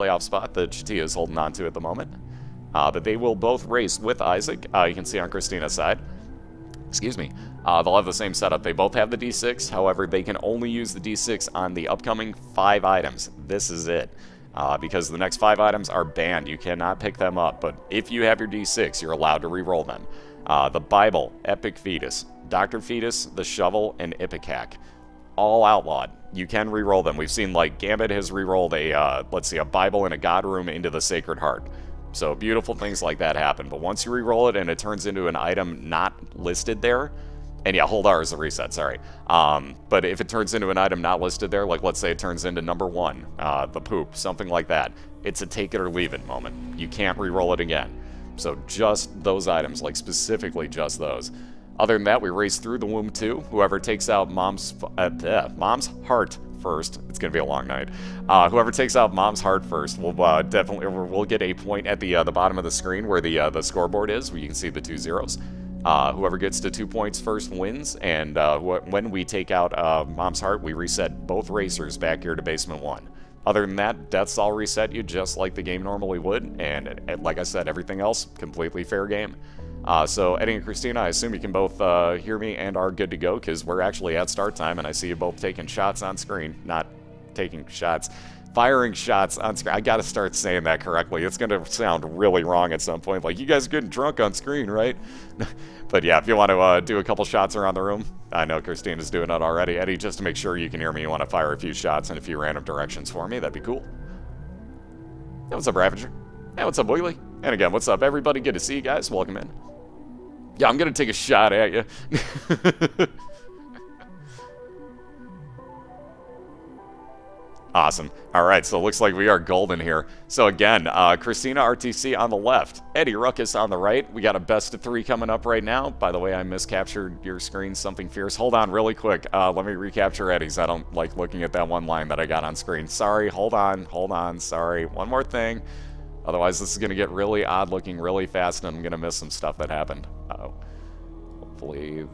playoff spot that ArrTeaSea is holding on to at the moment. But they will both race with Isaac. You can see on Christina's side. Excuse me. They'll have the same setup. They both have the D6. However, they can only use the D6 on the upcoming 5 items. This is it. Because the next 5 items are banned. You cannot pick them up. But if you have your D6, you're allowed to re-roll them. The Bible, Epic Fetus, Dr. Fetus, the Shovel, and Ipecac. All outlawed. You can re-roll them. We've seen, like, Gambit has re-rolled a, let's see, a Bible and a God Room into the Sacred Heart. So beautiful things like that happen. But once you re-roll it and it turns into an item not listed there, and yeah, hold R is a reset, sorry. But if it turns into an item not listed there, like let's say it turns into number 1, the poop, something like that, it's a take it or leave it moment. You can't re-roll it again. So just those items, like specifically just those. Other than that, we race through the womb too. Whoever takes out Mom's heart first, it's gonna be a long night. Whoever takes out Mom's heart first will definitely will get a point at the bottom of the screen where the scoreboard is, where you can see the 2 zeros. Whoever gets to 2 points first wins, and when we take out Mom's heart, we reset both racers back here to basement 1. Other than that, deaths all reset you just like the game normally would, and like I said, everything else completely fair game. So Eddie and Christina, I assume you can both hear me and are good to go, because we're actually at start time, and I see you both taking shots on screen. Not taking shots, firing shots on screen. I gotta start saying that correctly. It's gonna sound really wrong at some point, like, you guys are getting drunk on screen, right? But yeah, if you want to do a couple shots around the room, I know Christina's doing it already. Eddie, just to make sure you can hear me, you want to fire a few shots in a few random directions for me, that'd be cool. Hey, what's up, Ravager? Hey, what's up, Wiggly? And again, what's up, everybody? Good to see you guys. Welcome in. Yeah, I'm gonna take a shot at you. Awesome. All right, so it looks like we are golden here. So again, Christina, ArrTeaSea on the left, EddieRuckus on the right. We got a best of 3 coming up right now. By the way, I miscaptured your screen, something fierce. Hold on really quick. Let me recapture Eddie's. I don't like looking at that one line that I got on screen. Sorry, hold on, sorry. One more thing. Otherwise, this is going to get really odd looking really fast, and I'm going to miss some stuff that happened. Uh-oh. Hopefully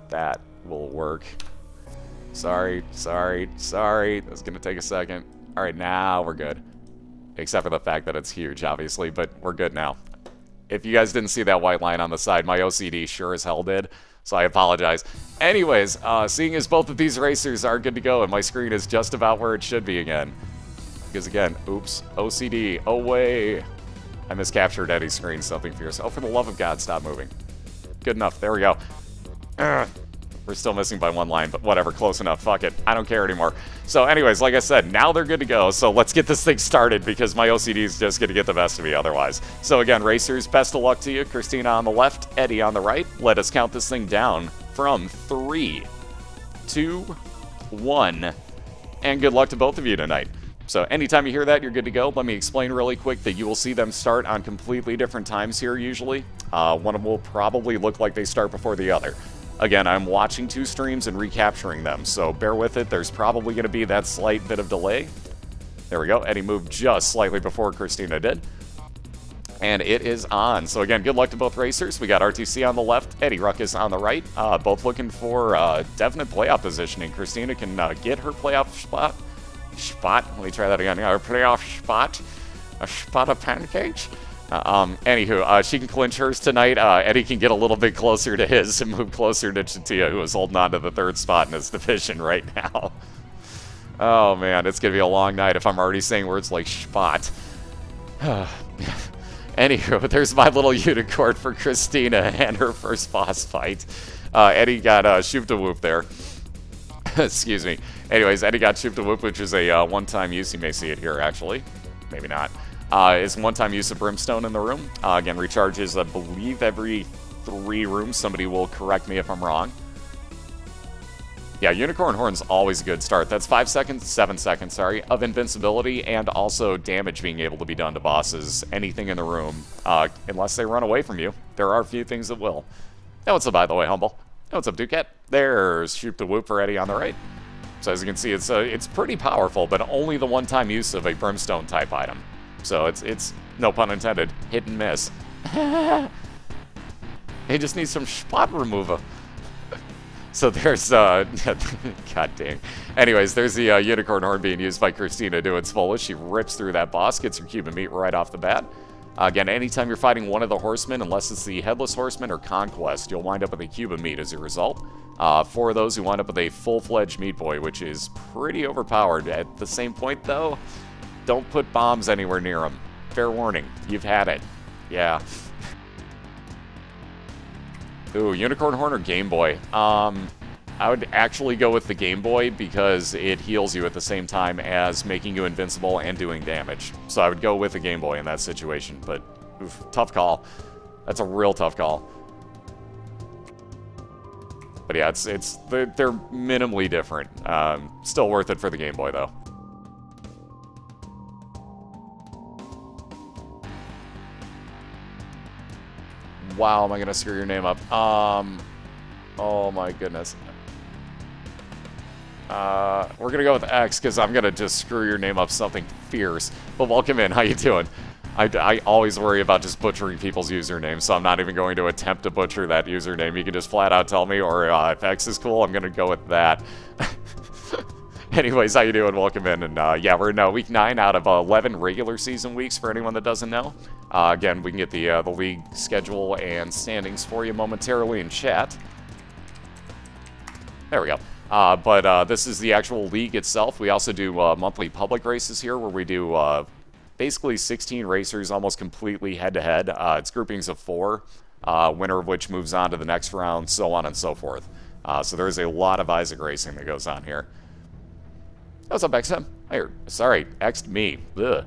that will work. Sorry. That's going to take a second. All right, now we're good. Except for the fact that it's huge, obviously, but we're good now. If you guys didn't see that white line on the side, my OCD sure as hell did, so I apologize. Anyways, seeing as both of these racers are good to go, and my screen is just about where it should be again. Because again, oops, OCD, away. I miscaptured Eddie's screen, something fierce. Oh, for the love of God, stop moving. Good enough, there we go. We're still missing by 1 line, but whatever, close enough, fuck it. I don't care anymore. So anyways, like I said, now they're good to go, so let's get this thing started, because my OCD is just gonna get the best of me otherwise. So again, racers, best of luck to you. Christina on the left, Eddie on the right. Let us count this thing down from 3, 2, 1, and good luck to both of you tonight. So anytime you hear that, you're good to go. Let me explain really quick that you will see them start on completely different times here usually. One of them will probably look like they start before the other. Again, I'm watching 2 streams and recapturing them, so bear with it. There's probably going to be that slight bit of delay. There we go. Eddie moved just slightly before Christina did. And it is on. So again, good luck to both racers. We got ArrTeaSea on the left, EddieRuckus on the right. Both looking for definite playoff positioning. Christina can get her playoff spot. Let me try that again. Our playoff spot. A spot of pancakes. Anywho, she can clinch hers tonight. Eddie can get a little bit closer to his and move closer to ArrTeaSea, who is holding on to the 3rd spot in his division right now. Oh man, it's gonna be a long night if I'm already saying words like spot. Anywho, there's my little unicorn for Christina and her first boss fight. Eddie got shoop-da-whoop there. Excuse me. Anyways, Eddie got shoop-da-whoop, which is a one-time use. You may see it here, actually. Maybe not. It's one-time use of brimstone in the room. Again, recharges, I believe, every 3 rooms. Somebody will correct me if I'm wrong. Yeah, Unicorn Horn's always a good start. That's 7 seconds, sorry, of invincibility and also damage being able to be done to bosses, anything in the room, unless they run away from you. There are a few things that will. Hey, what's up, by the way, Humble? Hey, what's up, Ducat? There's shoop-da-whoop for Eddie on the right. So as you can see, it's pretty powerful, but only the one-time use of a brimstone type item. So it's no pun intended, hit and miss. He just needs some spot remover. So there's, god dang. Anyways, there's the unicorn horn being used by Christina to its fullest. She rips through that boss, gets her cube of meat right off the bat. Again, anytime you're fighting one of the horsemen, unless it's the Headless Horseman or Conquest, you'll wind up with a cube of meat as a result. 4 of those, you wind up with a full-fledged Meat Boy, which is pretty overpowered. At the same point, though, don't put bombs anywhere near him. Fair warning, you've had it. Yeah. Ooh, Unicorn Horn or Game Boy? I would actually go with the Game Boy because it heals you at the same time as making you invincible and doing damage. So I would go with the Game Boy in that situation, but oof, tough call. That's a real tough call. But yeah, they're minimally different. Still worth it for the Game Boy, though. Wow, am I gonna screw your name up? Oh my goodness. We're gonna go with X because I'm gonna just screw your name up something fierce. But welcome in, how you doing? I always worry about just butchering people's usernames, so I'm not even going to attempt to butcher that username. You can just flat out tell me, or if X is cool, I'm gonna go with that. Anyways, how you doing? Welcome in, and yeah, we're in week 9 out of 11 regular season weeks for anyone that doesn't know. Again, we can get the league schedule and standings for you momentarily in chat. There we go. But this is the actual league itself. We also do monthly public races here where we do basically 16 racers almost completely head-to-head. It's groupings of 4, winner of which moves on to the next round, so on and so forth. So there's a lot of Isaac racing that goes on here. What's up, XM? Hey, sorry, X'd me. Ugh.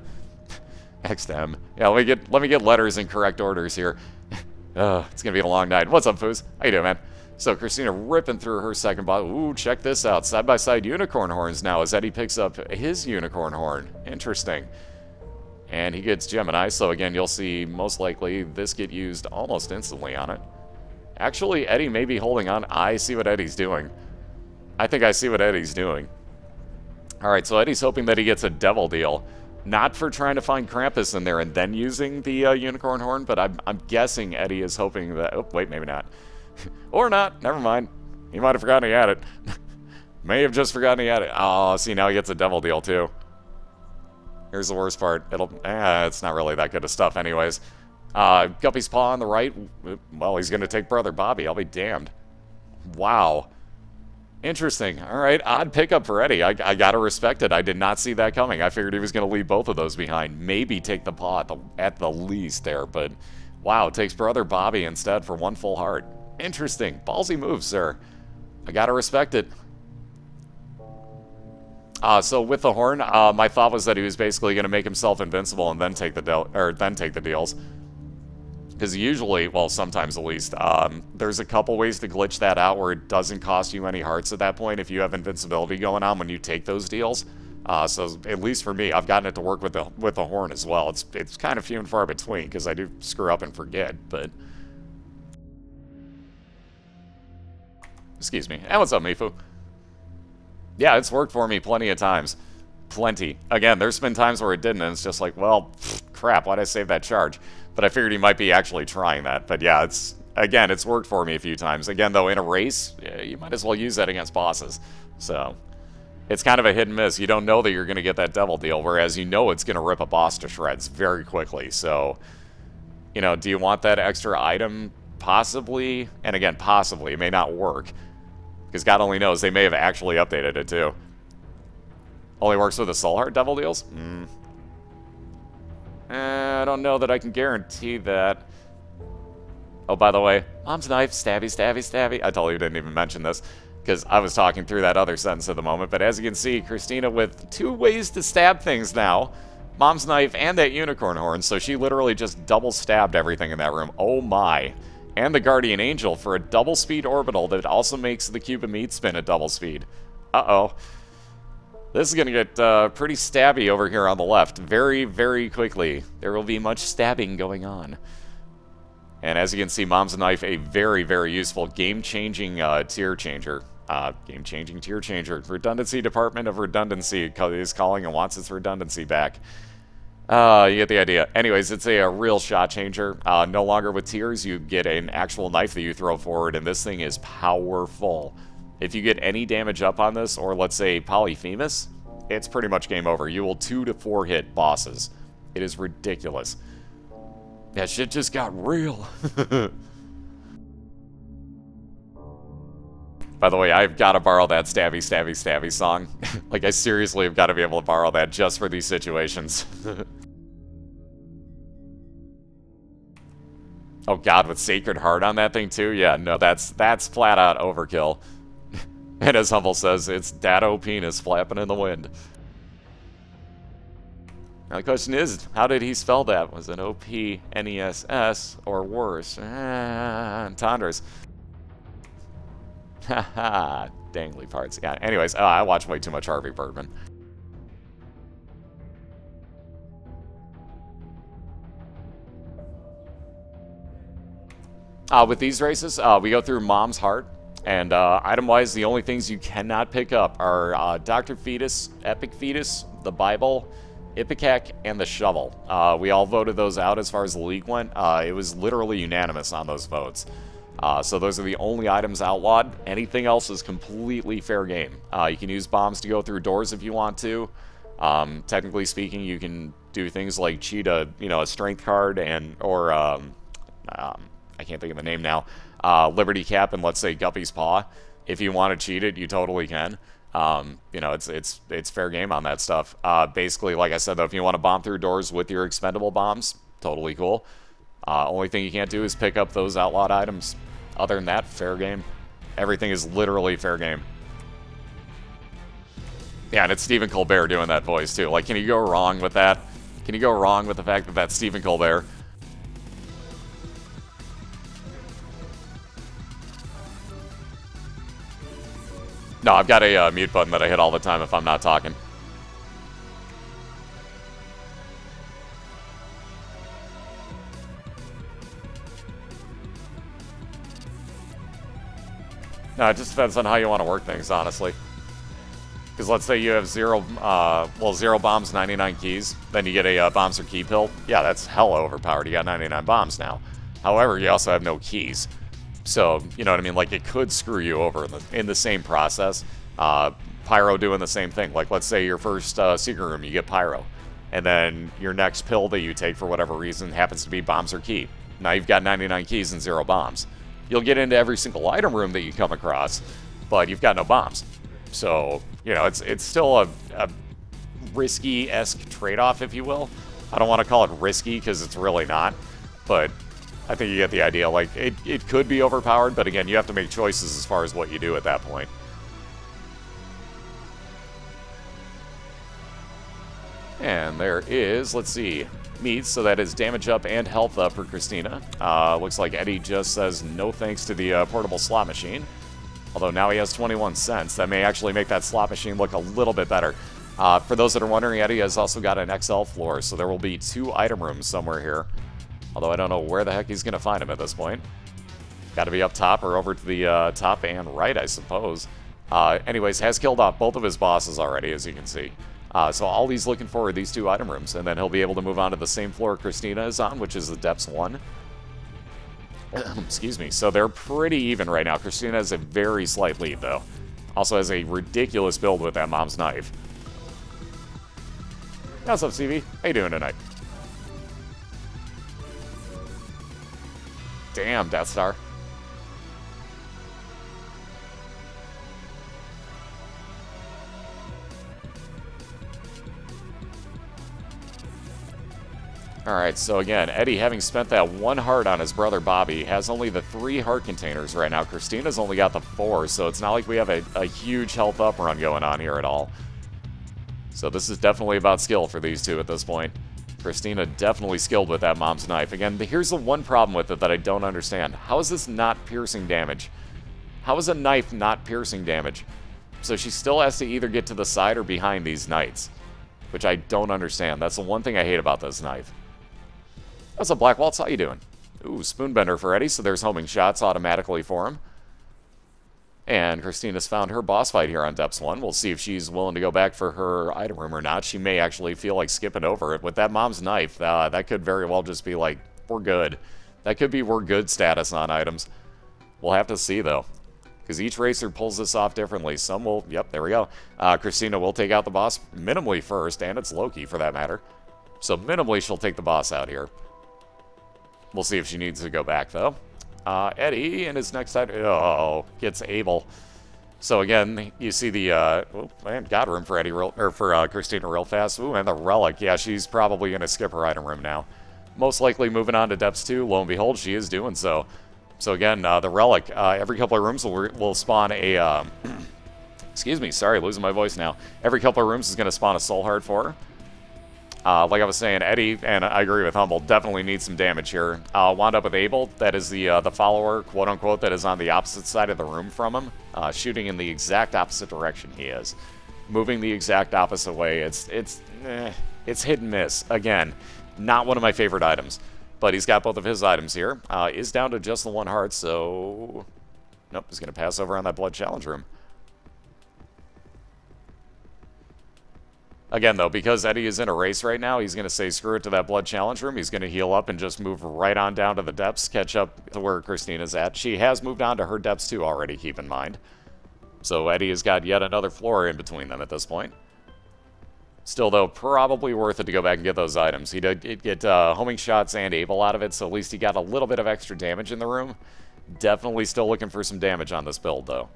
XM. Yeah, let me get letters in correct orders here. It's gonna be a long night. What's up, Foos? How you doing, man? So Christina ripping through her second bottle. Ooh, check this out. Side-by-side unicorn horns now as Eddie picks up his unicorn horn. Interesting. And he gets Gemini, so again, you'll see most likely this get used almost instantly on it. Actually, Eddie may be holding on. I see what Eddie's doing. I think I see what Eddie's doing. Alright, so Eddie's hoping that he gets a devil deal. Not for trying to find Krampus in there and then using the unicorn horn, but I'm guessing Eddie is hoping that... Oh, wait, maybe not. Or not. Never mind. He might have forgotten he had it. May have just forgotten he had it. Oh, see, now he gets a devil deal, too. Here's the worst part. It's not really that good of stuff anyways. Guppy's Paw on the right. Well, he's going to take Brother Bobby. I'll be damned. Wow. Interesting. All right, odd pickup for Eddie. I gotta respect it. I did not see that coming. I figured he was going to leave both of those behind. Maybe take the paw at the least there, but wow, takes Brother Bobby instead for 1 full heart. Interesting. Ballsy move, sir. I gotta respect it. So with the horn, my thought was that he was basically going to make himself invincible and then take the deals. Because usually, well, sometimes at least, there's a couple ways to glitch that out where it doesn't cost you any hearts at that point if you have invincibility going on when you take those deals. So at least for me, I've gotten it to work with the horn as well. It's kind of few and far between because I do screw up and forget, but... Excuse me. And what's up, Mifu? Yeah, it's worked for me plenty of times. Plenty. Again, there's been times where it didn't, and it's just like, well, crap, why'd I save that charge? But I figured he might be actually trying that. But yeah, it's worked for me a few times. Again, though, in a race, you might as well use that against bosses. So, it's kind of a hit and miss. You don't know that you're going to get that devil deal, whereas you know it's going to rip a boss to shreds very quickly. So, you know, do you want that extra item? Possibly. And again, possibly. It may not work. Because God only knows, they may have actually updated it, too. Only works with the Soul Heart devil deals? I don't know that I can guarantee that. Oh, by the way, Mom's knife, stabby, stabby, stabby. I totally didn't even mention this, because I was talking through that other sentence at the moment. But as you can see, Christina with 2 ways to stab things now. Mom's knife and that unicorn horn, so she literally just double stabbed everything in that room. Oh my. And the Guardian Angel for a double speed orbital that also makes the cube of meat spin at double speed. Uh-oh. This is going to get pretty stabby over here on the left very, very quickly. There will be much stabbing going on. And as you can see, Mom's Knife, a very, very useful game-changing tier changer. Game-changing tier changer. Redundancy Department of Redundancy is calling and wants its redundancy back. You get the idea. Anyways, it's a real shot changer. No longer with tiers, you get an actual knife that you throw forward, and this thing is powerful. If you get any damage up on this, or let's say Polyphemus, it's pretty much game over. You will 2 to 4 hit bosses. It is ridiculous. That shit just got real. By the way, I've got to borrow that stabby, stabby, stabby song. Like, I seriously have got to be able to borrow that just for these situations. Oh god, with Sacred Heart on that thing too? Yeah, no, that's flat out overkill. And as Humble says, it's Dado penis flapping in the wind. Now the question is, how did he spell that? Was it O-P-N-E-S-S or worse? Entendres. Haha, dangly parts. Yeah, anyways, I watch way too much Harvey Birdman. With these races, we go through Mom's Heart, and item-wise, the only things you cannot pick up are Dr. Fetus, Epic Fetus, the Bible, Ipecac, and the Shovel. We all voted those out as far as the league went. It was literally unanimous on those votes. So those are the only items outlawed. Anything else is completely fair game. You can use bombs to go through doors if you want to. Technically speaking, you can do things like cheat a strength card or I can't think of the name now. Liberty Cap and let's say Guppy's Paw. If you want to cheat it, you totally can. It's fair game on that stuff. Basically, like I said, though, if you want to bomb through doors with your expendable bombs, totally cool. Only thing you can't do is pick up those outlawed items. Other than that, fair game. Everything is literally fair game. Yeah, and it's Stephen Colbert doing that voice, too. Like, can you go wrong with that? Can you go wrong with the fact that that's Stephen Colbert? No, I've got a mute button that I hit all the time if I'm not talking. No, it just depends on how you want to work things, honestly. Because let's say you have zero bombs, 99 keys, then you get a bombs or key pill. Yeah, that's hella overpowered. You got 99 bombs now. However, you also have no keys. So, you know what I mean? Like, it could screw you over in the same process. Pyro doing the same thing. Like, let's say your first secret room, you get Pyro. And then your next pill that you take for whatever reason happens to be bombs or key. Now you've got 99 keys and 0 bombs. You'll get into every single item room that you come across, but you've got no bombs. So, you know, it's still a risky-esque trade-off, if you will. I don't want to call it risky, because it's really not. But I think you get the idea. Like, it could be overpowered, but again, you have to make choices as far as what you do at that point. And there is, let's see, meats, so that is damage up and health up for Christina. Looks like Eddie just says no thanks to the portable slot machine. Although now he has 21 cents. That may actually make that slot machine look a little bit better. For those that are wondering, Eddie has also got an XL floor, so there will be 2 item rooms somewhere here. Although I don't know where the heck he's going to find them at this point. Got to be up top or over to the top and right, I suppose. Anyways, has killed off both of his bosses already, as you can see. So all he's looking for are these 2 item rooms, and then he'll be able to move on to the same floor Christina is on, which is the Depths 1. Excuse me. So they're pretty even right now. Christina has a very slight lead, though. Also has a ridiculous build with that mom's knife. What's up, CV? How you doing tonight? Damn, Death Star. Alright, so again, Eddie, having spent that 1 heart on his brother Bobby, has only the 3 heart containers right now. Christina's only got the 4, so it's not like we have a huge health up run going on here at all. So this is definitely about skill for these 2 at this point. Christina definitely skilled with that mom's knife. Again, here's the one problem with it that I don't understand. How is this not piercing damage? How is a knife not piercing damage? So she still has to either get to the side or behind these knights, which I don't understand. That's the one thing I hate about this knife. What's up, Black Waltz? How you doing? Ooh, Spoonbender for Eddie, so there's homing shots automatically for him. And Christina's found her boss fight here on Depths 1. We'll see if she's willing to go back for her item room or not. She may actually feel like skipping over it. With that mom's knife, that could very well just be like, we're good. That could be we're good status on items. We'll have to see, though. Because each racer pulls this off differently. Some will, yep, there we go. Christina will take out the boss minimally first, and it's Loki for that matter. So minimally she'll take the boss out here. We'll see if she needs to go back, though. Eddie in his next item, oh, gets Abel. So again, you see the, oh, man, got room for Eddie, for Christina real fast. Ooh, and the Relic. Yeah, she's probably going to skip her item room now. Most likely moving on to Depths 2. Lo and behold, she is doing so. So again, the Relic, every couple of rooms will spawn a, excuse me, sorry, losing my voice now. Every couple of rooms is going to spawn a Soul Heart for her. Like I was saying, Eddie, and I agree with Humble, definitely needs some damage here. Wound up with Abel, that is the follower, quote-unquote, that is on the opposite side of the room from him, shooting in the exact opposite direction he is. Moving the exact opposite way, it's hit and miss. Again, not one of my favorite items, but he's got both of his items here. Is down to just the 1 heart, so... Nope, he's going to pass over on that Blood Challenge room. Again, though, because Eddie is in a race right now, he's going to say screw it to that Blood Challenge room. He's going to heal up and just move right on down to the depths, catch up to where Christina's at. She has moved on to her depths, too, already, keep in mind. So Eddie has got yet another floor in between them at this point. Still, though, probably worth it to go back and get those items. He did get homing shots and Abel out of it, so at least he got a little bit of extra damage in the room. Definitely still looking for some damage on this build, though.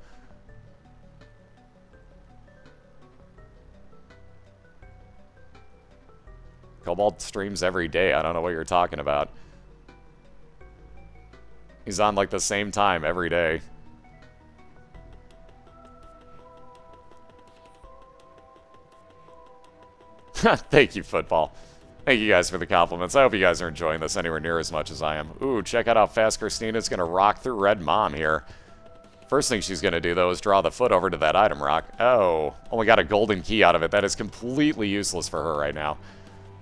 Cobalt streams every day. I don't know what you're talking about. He's on, like, the same time every day. Thank you, Football. Thank you guys for the compliments. I hope you guys are enjoying this anywhere near as much as I am. Ooh, check out how fast Christina's going to rock through Red Mom here. First thing she's going to do, though, is draw the foot over to that item rock. Oh, only got a golden key out of it. That is completely useless for her right now,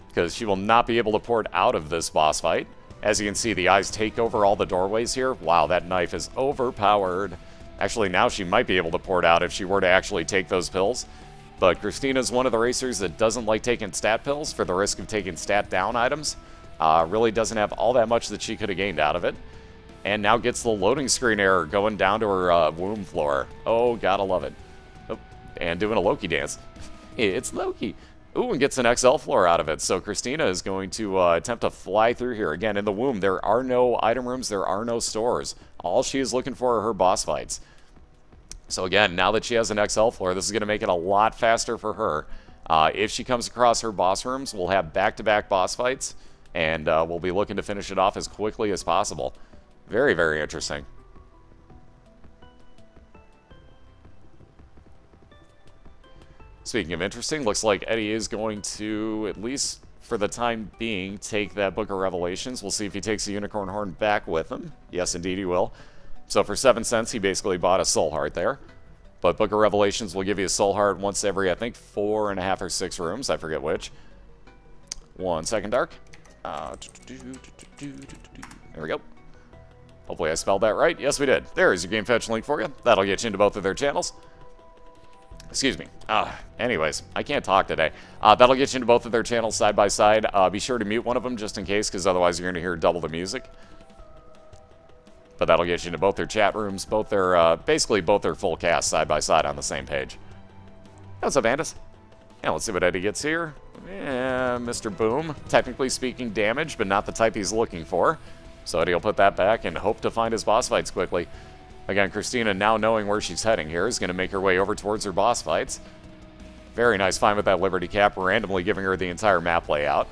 because she will not be able to port out of this boss fight. As you can see, the eyes take over all the doorways here. Wow, that knife is overpowered. Actually, now she might be able to port out if she were to actually take those pills. But Christina's one of the racers that doesn't like taking stat pills for the risk of taking stat down items. Really doesn't have all that much that she could have gained out of it. And now gets the loading screen error going down to her womb floor. Oh, gotta love it. Oh, and doing a Loki dance. It's Loki. Ooh, and gets an XL floor out of it. So Christina is going to attempt to fly through here. Again, in the womb, there are no item rooms, there are no stores. All she is looking for are her boss fights. So again, now that she has an XL floor, this is going to make it a lot faster for her. If she comes across her boss rooms, we'll have back-to-back boss fights, and we'll be looking to finish it off as quickly as possible. Very, very interesting. Speaking of interesting, looks like Eddie is going to, at least for the time being, take that Book of Revelations. We'll see if he takes the Unicorn Horn back with him. Yes, indeed he will. So for 7 cents, he basically bought a Soul Heart there. But Book of Revelations will give you a Soul Heart once every, I think, 4.5 or 6 rooms. I forget which. 1 second, Dark. There we go. Hopefully I spelled that right. Yes, we did. There's your Game Fetch link for you. That'll get you into both of their channels. Excuse me. Anyways, I can't talk today. That'll get you into both of their channels side by side. Be sure to mute one of them just in case, because otherwise you're going to hear double the music. But that'll get you into both their chat rooms, both their, basically both their full cast side by side on the same page. What's up, Andis? Yeah, let's see what Eddie gets here. Yeah, Mr. Boom. Technically speaking, damage, but not the type he's looking for. So Eddie will put that back and hope to find his boss fights quickly. Again, Christina, now knowing where she's heading here, is going to make her way over towards her boss fights. Very nice find with that Liberty Cap, randomly giving her the entire map layout.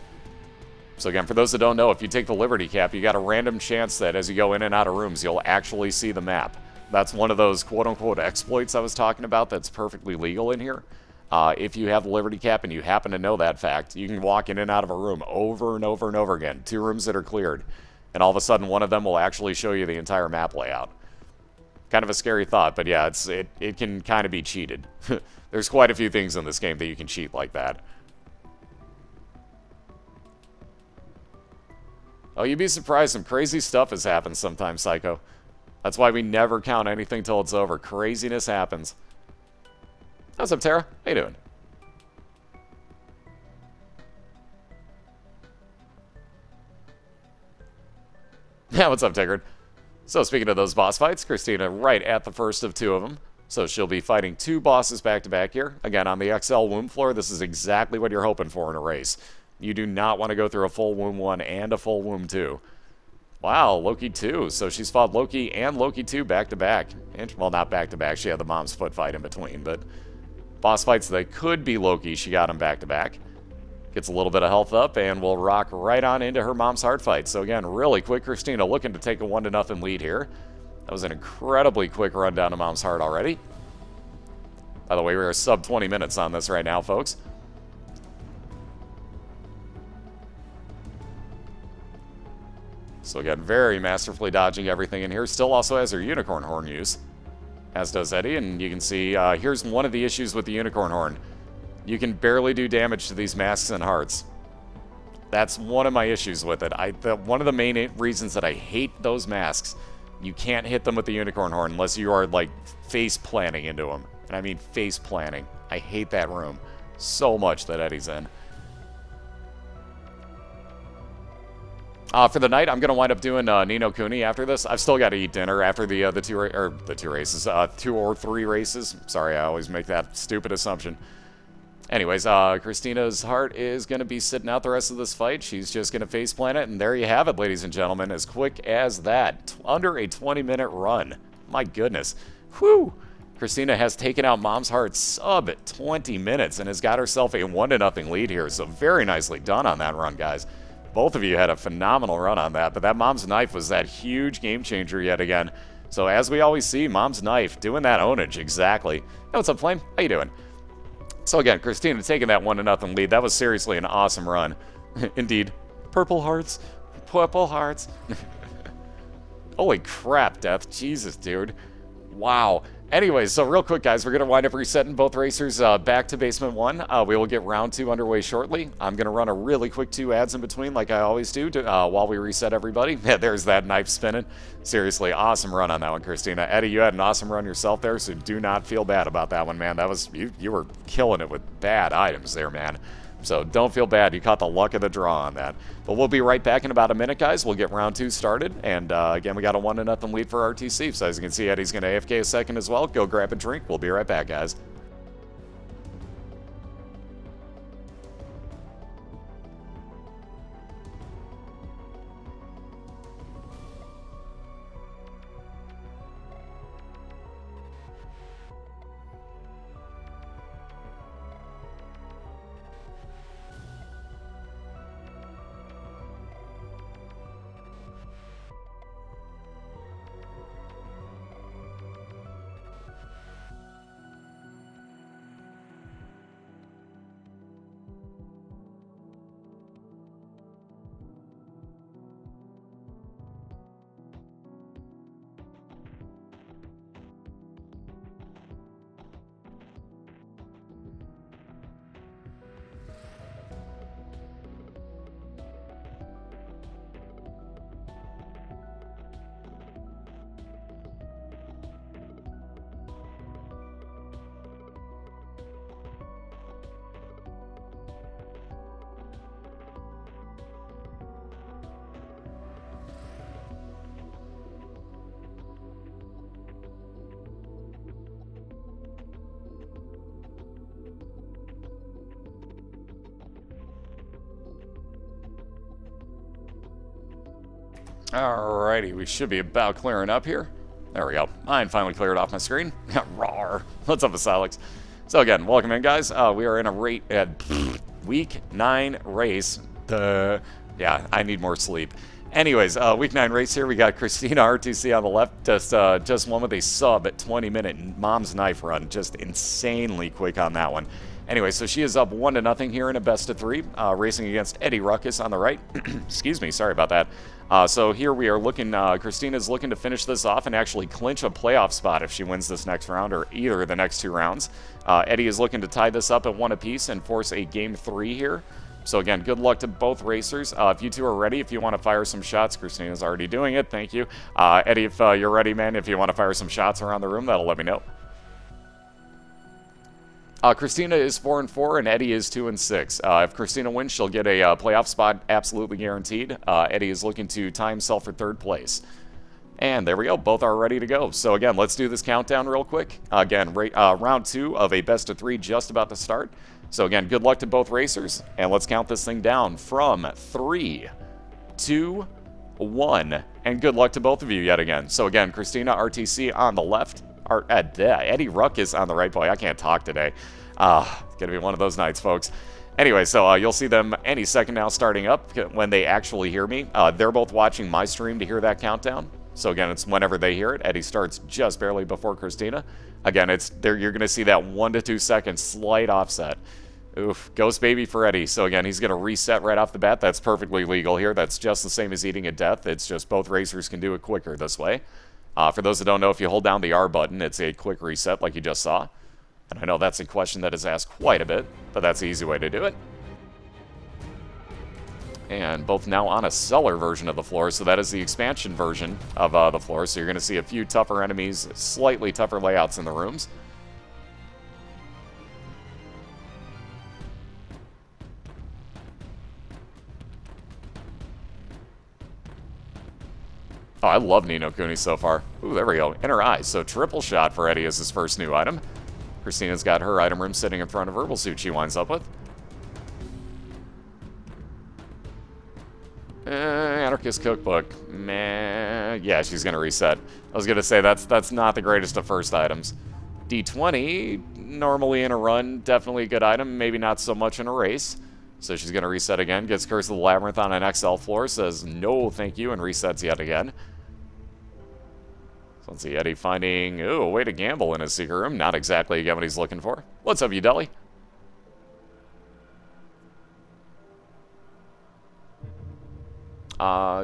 So again, for those that don't know, if you take the Liberty Cap, you got a random chance that as you go in and out of rooms, you'll actually see the map. That's one of those quote-unquote exploits I was talking about that's perfectly legal in here. If you have the Liberty Cap and you happen to know that fact, you can walk in and out of a room over and over and over again. 2 rooms that are cleared. And all of a sudden, one of them will actually show you the entire map layout. Kind of a scary thought, but yeah, it can kind of be cheated. There's quite a few things in this game that you can cheat like that. Oh, you'd be surprised. Some crazy stuff has happened sometimes, Psycho. That's why we never count anything till it's over. Craziness happens. What's up, Tara? How you doing? Yeah, what's up, Tigard? So speaking of those boss fights, Christina right at the first of 2 of them. So she'll be fighting 2 bosses back-to-back here. Again, on the XL womb floor, this is exactly what you're hoping for in a race. You do not want to go through a full womb 1 and a full womb 2. Wow, Loki 2. So she's fought Loki and Loki 2 back-to-back. Well, not back-to-back. She had the mom's foot fight in between, but boss fights that could be Loki, she got them back-to-back. Gets a little bit of health up, and will rock right on into her mom's heart fight. So again, really quick, Christina looking to take a 1-0 lead here. That was an incredibly quick run down to mom's heart already. By the way, we're sub 20 minutes on this right now, folks. So again, very masterfully dodging everything in here. Still also has her unicorn horn use, as does Eddie. And you can see, here's one of the issues with the unicorn horn. You can barely do damage to these masks and hearts. That's one of my issues with it. One of the main reasons that I hate those masks, you can't hit them with the unicorn horn unless you are, like, face planting into them. And I mean face planting. I hate that room so much that Eddie's in. For the night, I'm going to wind up doing Ni no Kuni after this. I've still got to eat dinner after the 2 or 3 races. Sorry, I always make that stupid assumption. Anyways, Christina's heart is going to be sitting out the rest of this fight. She's just going to face plant it, and there you have it, ladies and gentlemen. As quick as that. Under a 20-minute run. My goodness. Whew! Christina has taken out mom's heart sub at 20 minutes and has got herself a 1-0 lead here. So very nicely done on that run, guys. Both of you had a phenomenal run on that, but that mom's knife was that huge game changer yet again. So as we always see, mom's knife doing that ownage exactly. Hey, what's up, Flame? How you doing? So again, Christina taking that 1-0 lead. That was seriously an awesome run. Indeed. Purple hearts. Purple hearts. Holy crap, Death. Jesus, dude. Wow. Anyways, so real quick, guys, we're going to wind up resetting both racers back to Basement 1. We will get round 2 underway shortly. I'm going to run a really quick 2 ads in between like I always do while we reset everybody. Yeah, there's that knife spinning. Seriously, awesome run on that one, Christina. Eddie, you had an awesome run yourself there, so do not feel bad about that one, man. That was you were killing it with bad items there, man. So don't feel bad. You caught the luck of the draw on that. But we'll be right back in about a minute, guys. We'll get round 2 started. And again, we got a 1-0 lead for ArrTeaSea. So as you can see, Eddie's going to AFK a second as well. Go grab a drink. We'll be right back, guys. Alrighty, we should be about clearing up here. There we go. Mine finally cleared off my screen. Rawr. What's up, Alex? So again, welcome in, guys. We are in a week 9 race. Yeah, I need more sleep. Anyways, week 9 race here. We got Christina ArrTeaSea on the left. Just one with a sub at 20-minute mom's knife run. Just insanely quick on that one. Anyway, so she is up 1-0 here in a best of 3, racing against EddieRuckus on the right. Excuse me, sorry about that. So here we are looking, Christina's looking to finish this off and actually clinch a playoff spot if she wins this next round or either of the next 2 rounds. Eddie is looking to tie this up at 1 apiece and force a game 3 here. So again, good luck to both racers. If you two are ready, if you want to fire some shots, Christina's already doing it, thank you. Eddie, if you're ready, man, if you want to fire some shots around the room, that'll let me know. Christina is 4-4 and Eddie is 2-6. If Christina wins, she'll get a playoff spot absolutely guaranteed. Eddie is looking to tie himself for 3rd place. And there we go, both are ready to go. So again, let's do this countdown real quick. Again, round 2 of a best of 3 just about to start. So again, good luck to both racers, and let's count this thing down from 3, 2, 1, and good luck to both of you yet again. So again, Christina ArrTeaSea on the left, EddieRuckus on the right. Boy, I can't talk today. It's gonna be one of those nights, folks. Anyway, so you'll see them any second now starting up when they actually hear me. They're both watching my stream to hear that countdown. So again, it's whenever they hear it. Eddie starts just barely before Christina. Again, it's there. You're going to see that 1 to 2 second slight offset. Oof, ghost baby for Eddie. So again, he's going to reset right off the bat. That's perfectly legal here. That's just the same as eating a death. It's just both racers can do it quicker this way. For those that don't know, if you hold down the R button, it's a quick reset like you just saw. And I know that's a question that is asked quite a bit, but that's the easy way to do it. And both now on a cellar version of the floor, so that is the expansion version of the floor. So you're going to see a few tougher enemies, slightly tougher layouts in the rooms. Oh, I love Ni no Kuni so far. Ooh, there we go. Inner eyes. So triple shot for Eddie as his first new item. Christina's got her item room sitting in front of her. We'll see what she winds up with. Anarchist Cookbook. Meh. Yeah, she's going to reset. I was going to say, that's not the greatest of first items. D20, normally in a run, definitely a good item. Maybe not so much in a race. So she's going to reset again. Gets Curse of the Labyrinth on an XL floor. Says, no, thank you, and resets yet again. So let's see, Eddie finding, ooh, a way to gamble in his secret room. Not exactly again what he's looking for. What's up, you deli?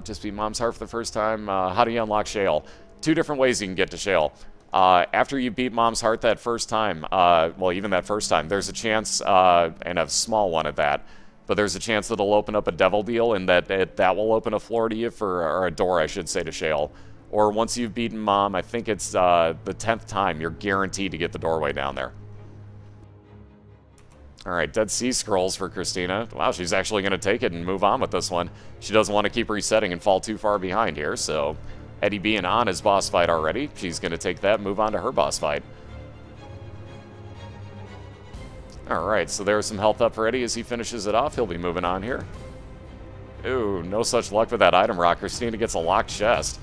Just beat Mom's Heart for the first time. How do you unlock Shale? 2 different ways you can get to Shale. After you beat Mom's Heart that first time, well, even that first time, there's a chance, and a small one at that, but there's a chance that it'll open up a devil deal, and that will open a floor to you for, or a door, I should say, to Shale. Or once you've beaten Mom, I think it's the 10th time, you're guaranteed to get the doorway down there. Alright, Dead Sea Scrolls for Christina. Wow, she's actually going to take it and move on with this one. She doesn't want to keep resetting and fall too far behind here, so Eddie being on his boss fight already, she's going to take that and move on to her boss fight. Alright, so there's some health up for Eddie as he finishes it off. He'll be moving on here. Ooh, no such luck with that item rock. Christina gets a locked chest.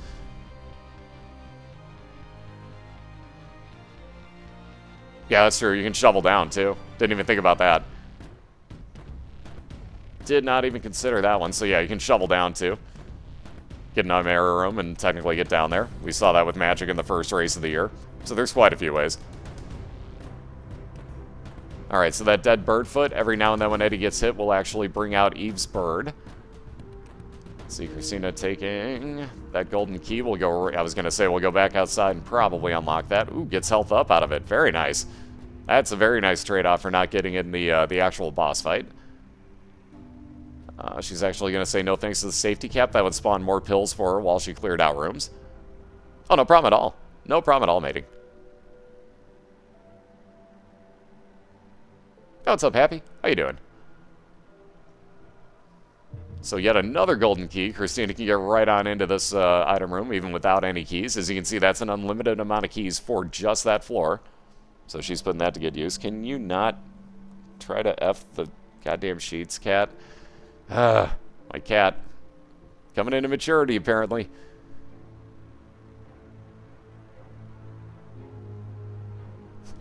Yeah, that's true. You can shovel down, too. Didn't even think about that. Did not even consider that one. So, yeah, you can shovel down, too. Get an error room and technically get down there. We saw that with Magic in the first race of the year. So there's quite a few ways. Alright, so that dead bird foot, every now and then when Eddie gets hit, will actually bring out Eve's bird. Let's see, Christina taking that golden key. We'll go, I was going to say we'll go back outside and probably unlock that. Ooh, gets health up out of it. Very nice. That's a very nice trade-off for not getting in the actual boss fight. She's actually going to say no thanks to the safety cap. That would spawn more pills for her while she cleared out rooms. Oh, no problem at all. No problem at all, matey. Oh, what's up, Happy? How you doing? So yet another golden key. Christina can get right on into this item room, even without any keys. As you can see, that's an unlimited amount of keys for just that floor. So she's putting that to good use. Can you not try to F the goddamn sheets, cat? My cat. Coming into maturity, apparently.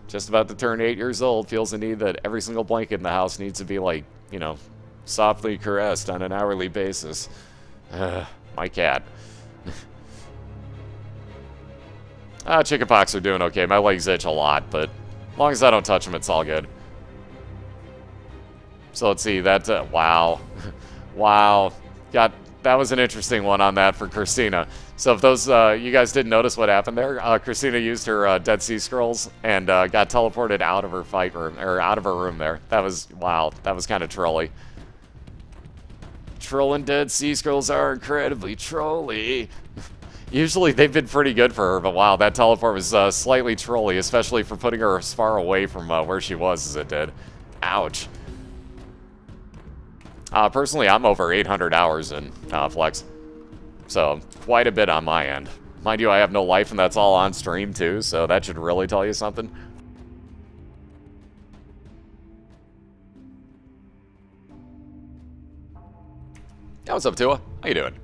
Just about to turn 8 years old. Feels the need that every single blanket in the house needs to be, like, you know, softly caressed on an hourly basis. My cat. Chickenpox are doing okay. My legs itch a lot, but as long as I don't touch them, it's all good. So let's see. That, wow. Wow. That was an interesting one on that for Christina. So if those, you guys didn't notice what happened there, Christina used her Dead Sea Scrolls and got teleported out of her fight room, or out of her room there. That was, wow. That was kind of trolly. Troll and Dead Sea Scrolls are incredibly trolly. Usually they've been pretty good for her, but wow, that teleport was slightly trolly, especially for putting her as far away from where she was as it did. Ouch. Personally, I'm over 800 hours in Flex, so quite a bit on my end. Mind you, I have no life, and that's all on stream, too, so that should really tell you something. Yeah, what's up, Tua? How you doing?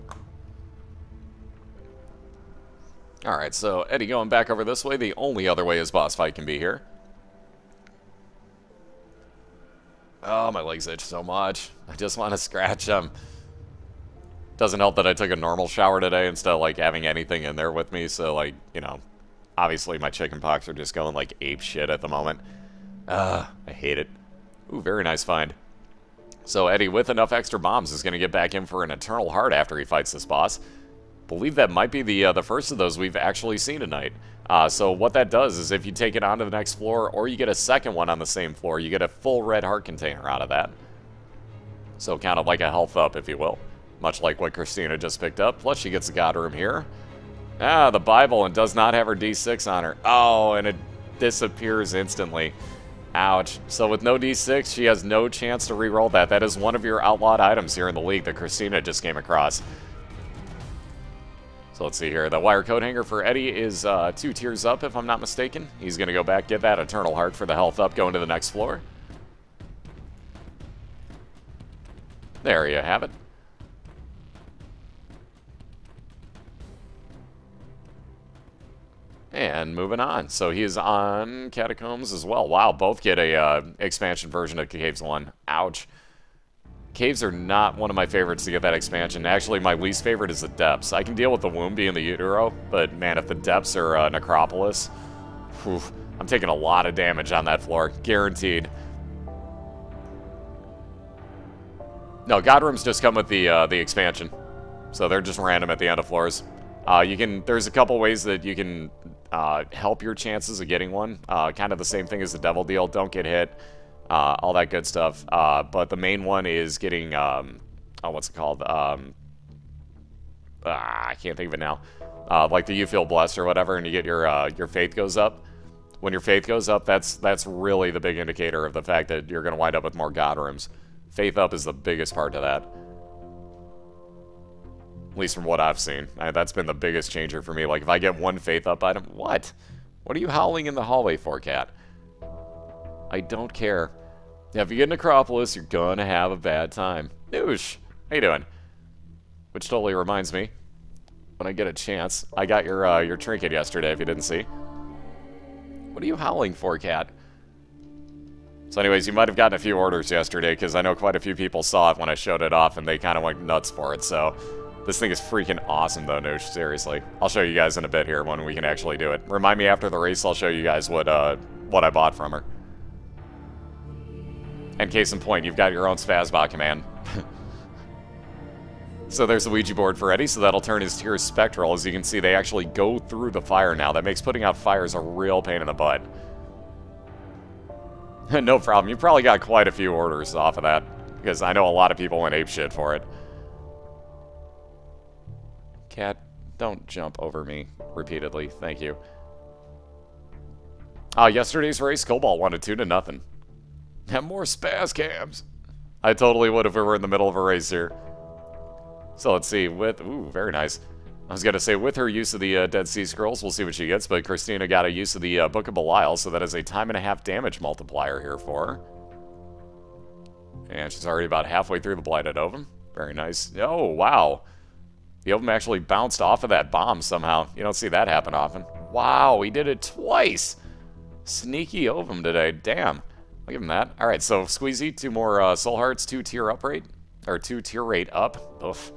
Alright, so Eddie going back over this way. The only other way his boss fight can be here. Oh, my legs itch so much. I just want to scratch them. Doesn't help that I took a normal shower today instead of, like, having anything in there with me. So, like, you know, obviously my chicken pox are just going, like, ape shit at the moment. I hate it. Ooh, very nice find. So Eddie, with enough extra bombs, is going to get back in for an Eternal Heart after he fights this boss. Believe that might be the first of those we've actually seen tonight. So what that does is if you take it onto the next floor, or you get a second one on the same floor, you get a full red heart container out of that. So kind of like a health up, if you will. Much like what Christina just picked up. Plus she gets the God Room here. Ah, the Bible, and does not have her D6 on her. Oh, and it disappears instantly. Ouch. So with no D6, she has no chance to reroll that. That is one of your outlawed items here in the league that Christina just came across. So let's see here. The wire coat hanger for Eddie is 2 tiers up, if I'm not mistaken. He's going to go back, get that Eternal Heart for the health up, going to the next floor. There you have it. And moving on. So he is on Catacombs as well. Wow, both get a expansion version of Caves 1. Ouch. Caves are not one of my favorites to get that expansion. Actually, my least favorite is the Depths. I can deal with the Womb being the Utero, but man, if the Depths are Necropolis, whew, I'm taking a lot of damage on that floor. Guaranteed. No, God Rooms just come with the expansion. So they're just random at the end of floors. There's a couple ways that you can help your chances of getting one. Kind of the same thing as the Devil Deal. Don't get hit. All that good stuff. But the main one is getting, what's it called? I can't think of it now. Like the You Feel Blessed or whatever, and you get your faith goes up. When your faith goes up, that's really the big indicator of the fact that you're going to wind up with more God Rooms. Faith up is the biggest part of that. At least from what I've seen. That's been the biggest changer for me. Like, if I get one faith up item... What? What are you howling in the hallway for, cat? I don't care. Yeah, if you get Necropolis, you're gonna have a bad time. Noosh! How you doing? Which totally reminds me, when I get a chance, I got your trinket yesterday, if you didn't see. What are you howling for, cat? So anyways, you might have gotten a few orders yesterday, because I know quite a few people saw it when I showed it off, and they kind of went nuts for it, so... This thing is freaking awesome, though, Noosh. Seriously. I'll show you guys in a bit here when we can actually do it. Remind me after the race, I'll show you guys what I bought from her. And case in point, you've got your own Spazbot command. So there's the Ouija board for Eddie, so that'll turn his tiers spectral. As you can see, they actually go through the fire now. That makes putting out fires a real pain in the butt. No problem. You probably got quite a few orders off of that, because I know a lot of people went apeshit for it. Cat, don't jump over me repeatedly. Thank you. Yesterday's race, Cobalt won it 2-0. Have more spaz cams. I totally would if we were in the middle of a race here. So let's see, ooh, very nice. I was going to say, with her use of the Dead Sea Scrolls, we'll see what she gets, but Christina got a use of the Book of Belial, so that is a 1.5 damage multiplier here for her. And she's already about halfway through the Blighted Ovum. Very nice. Oh, wow. The Ovum actually bounced off of that bomb somehow. You don't see that happen often. Wow, he did it twice. Sneaky Ovum today. Damn. I'll give him that. Alright, so Squeezy, 2 more Soul Hearts, 2 tier up rate. Or 2 tier rate up. Oof.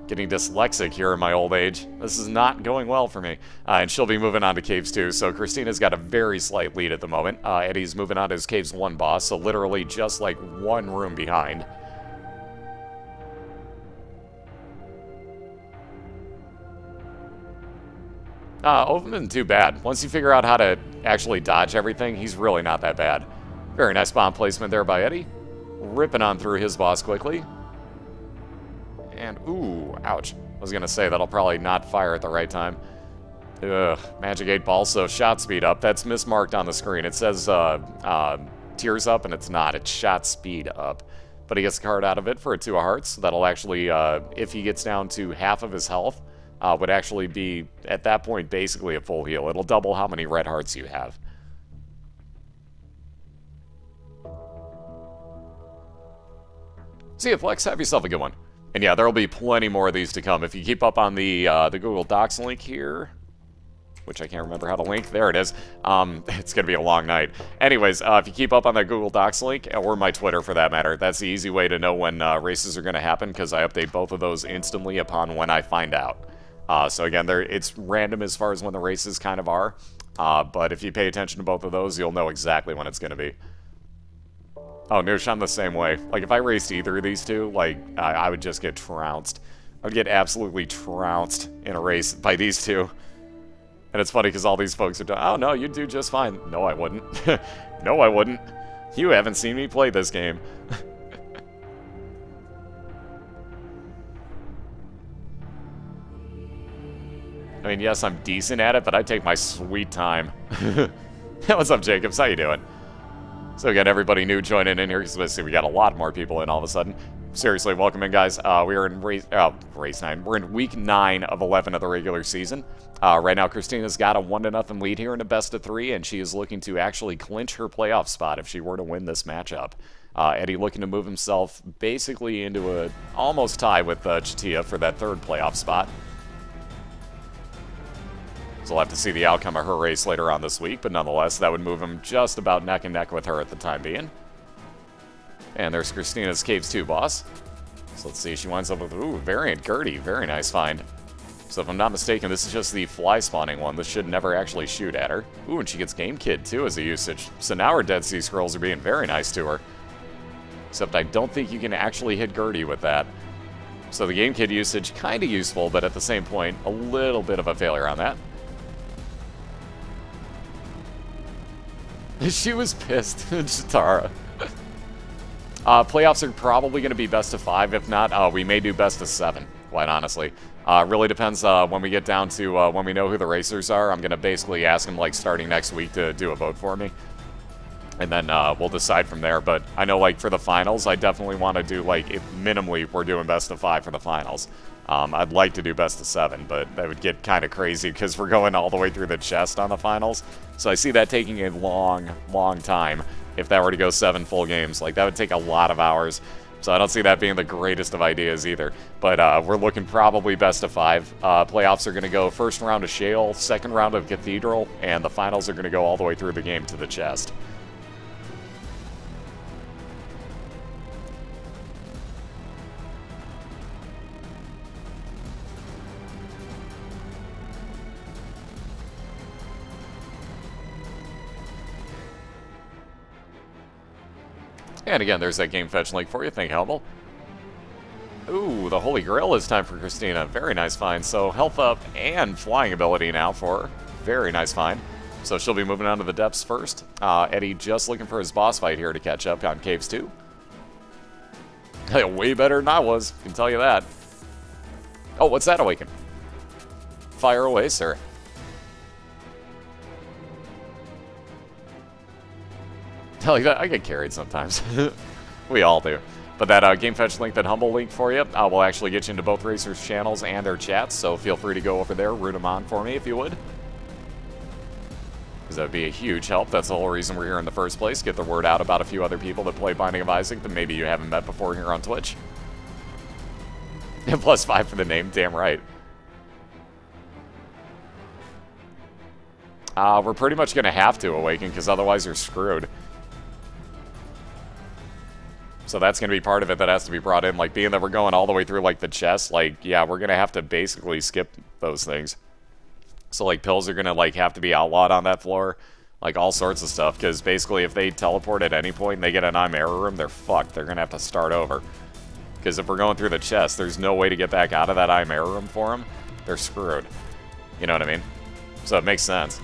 Getting dyslexic here in my old age. This is not going well for me. And she'll be moving on to Caves 2. So Christina's got a very slight lead at the moment. Eddie's moving on to his Caves 1 boss. So literally just like 1 room behind. Ovum isn't too bad. Once you figure out how to actually dodge everything, he's really not that bad. Very nice bomb placement there by Eddie. Ripping on through his boss quickly. And, ooh, ouch. I was going to say, that'll probably not fire at the right time. Ugh, Magic 8 Ball, so shot speed up. That's mismarked on the screen. It says tears up, and it's not. It's shot speed up. But he gets a card out of it for a 2 of hearts. That'll actually, if he gets down to half of his health, would actually be, at that point, basically a full heal. It'll double how many red hearts you have. See you, Flex. Have yourself a good one. And yeah, there'll be plenty more of these to come. If you keep up on the Google Docs link here, which I can't remember how to link. There it is. It's going to be a long night. Anyways, if you keep up on that Google Docs link, or my Twitter for that matter, that's the easy way to know when races are going to happen, because I update both of those instantly upon when I find out. So again, it's random as far as when the races kind of are, but if you pay attention to both of those, you'll know exactly when it's going to be. Oh, Noosh, I'm the same way. Like, if I raced either of these two, like, I would just get trounced. I would get absolutely trounced in a race by these two. And it's funny because all these folks are doing, oh no, you'd do just fine. No, I wouldn't. No, I wouldn't. You haven't seen me play this game. I mean, yes, I'm decent at it, but I take my sweet time. What's up, Jacobs? How you doing? So again, everybody new joining in here, because we got a lot more people in all of a sudden. Seriously, welcome in, guys. We are in race 9. We're in week 9 of 11 of the regular season. Right now, Christina's got a 1-0 lead here in a best-of-3, and she is looking to actually clinch her playoff spot if she were to win this matchup. Eddie looking to move himself basically into a almost tie with ArrTeaSea for that 3rd playoff spot. So we'll have to see the outcome of her race later on this week, but nonetheless, that would move him just about neck and neck with her at the time being. And there's Christina's Caves 2 boss. So let's see, she winds up with, ooh, Variant Gertie. Very nice find. So if I'm not mistaken, this is just the fly spawning one. This should never actually shoot at her. Ooh, and she gets Game Kid too as a usage. So now her Dead Sea Scrolls are being very nice to her. Except I don't think you can actually hit Gertie with that. So the Game Kid usage, kind of useful, but at the same point, a little bit of a failure on that. She was pissed, Chitara. Playoffs are probably going to be best of 5. If not, we may do best of 7, quite honestly. Really depends when we get down to when we know who the racers are. I'm going to basically ask them, like, starting next week to do a vote for me. And then we'll decide from there. But I know, like, for the finals, I definitely want to do, like, if minimally we're doing best of 5 for the finals. I'd like to do best of 7, but that would get kind of crazy because we're going all the way through the chest on the finals. So I see that taking a long, long time if that were to go 7 full games. Like, that would take a lot of hours. So I don't see that being the greatest of ideas either. But we're looking probably best of 5. Playoffs are going to go 1st round of Shale, 2nd round of Cathedral, and the finals are going to go all the way through the game to the chest. And again, there's that game fetch link for you. Thank you, Helmel. Ooh, the Holy Grail is time for Christina. Very nice find. So health up and flying ability now for her. Very nice find. So she'll be moving on to the depths first. Eddie just looking for his boss fight here to catch up on Caves 2. Way better than I was, I can tell you that. Oh, what's that awaken? Fire away, sir. Like that, I get carried sometimes. We all do. But that game fetch link, that humble link for you, will actually get you into both racers' channels and their chats, so feel free to go over there, root them on for me if you would. Because that would be a huge help. That's the whole reason we're here in the first place. Get the word out about a few other people that play Binding of Isaac that maybe you haven't met before here on Twitch. And +5 for the name, damn right. We're pretty much going to have to awaken, because otherwise you're screwed. So that's going to be part of it that has to be brought in. Like, being that we're going all the way through, like, the chest, like, yeah, we're going to have to basically skip those things. So, like, pills are going to, like, have to be outlawed on that floor. Like, all sorts of stuff. Because, basically, if they teleport at any point and they get an I'm error room, they're fucked. They're going to have to start over. Because if we're going through the chest, there's no way to get back out of that I'm error room for them. They're screwed. You know what I mean? So it makes sense.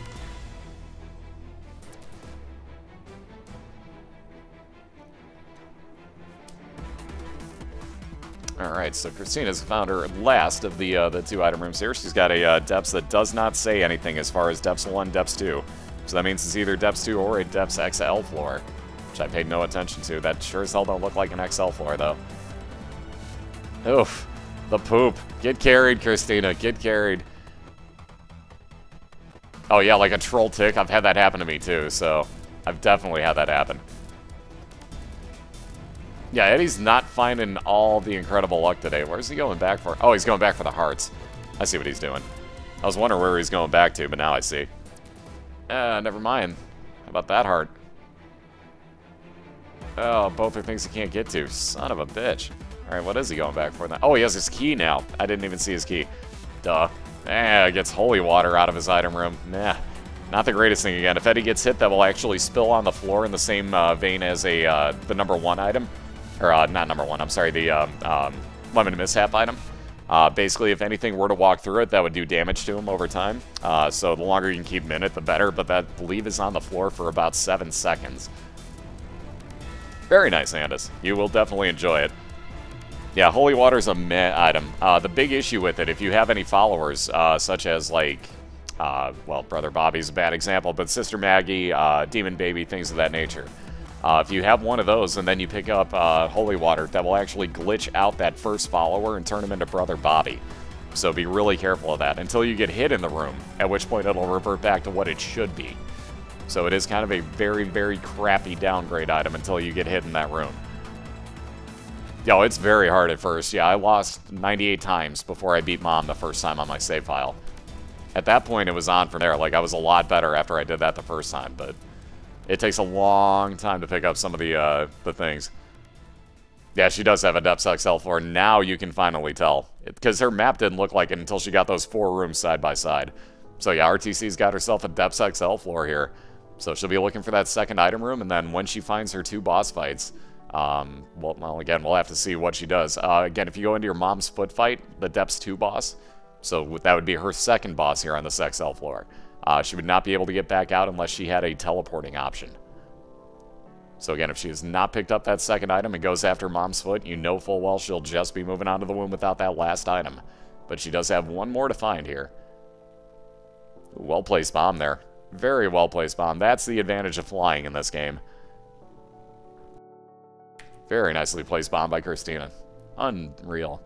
Alright, so Christina's found her last of the 2 item rooms here. She's got a Depths that does not say anything as far as Depths 1, Depths 2. So that means it's either Depths 2 or a Depths XL floor, which I paid no attention to. That sure as hell don't look like an XL floor, though. Oof. The poop. Get carried, Christina. Get carried. Oh, yeah, like a troll tick. I've had that happen to me, too, so I've definitely had that happen. Yeah, Eddie's not finding all the incredible luck today. Where's he going back for? Oh, he's going back for the hearts. I see what he's doing. I was wondering where he's going back to, but now I see. Never mind. How about that heart? Oh, both are things he can't get to. Son of a bitch. Alright, what is he going back for now? Oh, he has his key now. I didn't even see his key. Duh. Gets holy water out of his item room. Nah. Not the greatest thing again. If Eddie gets hit, that will actually spill on the floor in the same vein as the #1 item. Or, not #1, I'm sorry, the Lemon Mishap item. Basically, if anything were to walk through it, that would do damage to him over time. So the longer you can keep him in it, the better. But that, I believe, is on the floor for about 7 seconds. Very nice, Andis. You will definitely enjoy it. Yeah, Holy Water's a meh item. The big issue with it, if you have any followers, such as, like, well, Brother Bobby's a bad example, but Sister Maggie, Demon Baby, things of that nature. If you have one of those and then you pick up Holy Water, that will actually glitch out that first follower and turn him into Brother Bobby. So be really careful of that until you get hit in the room, at which point it'll revert back to what it should be. So it is kind of a very, very crappy downgrade item until you get hit in that room. Yo, it's very hard at first. Yeah, I lost 98 times before I beat Mom the first time on my save file. At that point, it was on from there. Like, I was a lot better after I did that the first time, but it takes a long time to pick up some of the things. Yeah, she does have a Depths XL floor. Now you can finally tell. Because her map didn't look like it until she got those 4 rooms side by side. So yeah, ArrTeaSea's got herself a Depths XL floor here. So she'll be looking for that second item room, and then when she finds her 2 boss fights, well, again, we'll have to see what she does. Again, if you go into your mom's foot fight, the Depths 2 boss, so that would be her second boss here on this XL floor. She would not be able to get back out unless she had a teleporting option. So again, if she has not picked up that second item and goes after Mom's foot, you know full well she'll just be moving on to the womb without that last item. But she does have one more to find here. Well-placed bomb there. Very well-placed bomb. That's the advantage of flying in this game. Very nicely placed bomb by Christina. Unreal.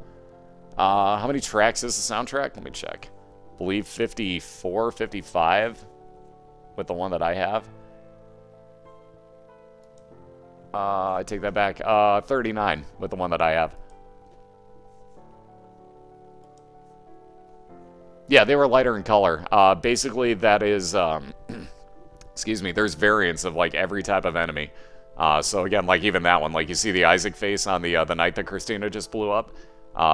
How many tracks is the soundtrack? Let me check. I believe 54, 55 with the one that I have. I take that back. 39 with the one that I have. Yeah, they were lighter in color. Basically, that is, excuse me, there's variants of, like, every type of enemy. So again, like even that one, like you see the Isaac face on the knight that Christina just blew up.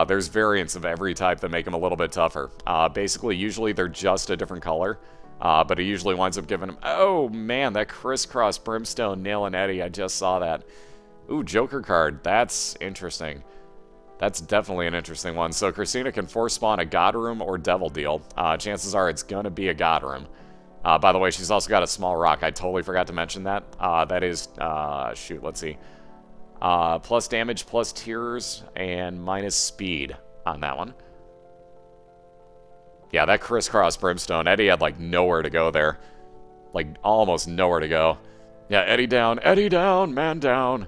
There's variants of every type that make them a little bit tougher. Basically, usually they're just a different color, but it usually winds up giving them... Oh, man, that crisscross brimstone nailing Eddie. I just saw that. Ooh, Joker card. That's interesting. That's definitely an interesting one. So Christina can force spawn a God Room or Devil Deal. Chances are it's going to be a God Room. By the way, she's also got a small rock. I totally forgot to mention that. That is, shoot, let's see. Plus damage, plus tears, and minus speed on that one. Yeah, that crisscross brimstone. Eddie had, like, nowhere to go there. Like, almost nowhere to go. Yeah, Eddie down, man down.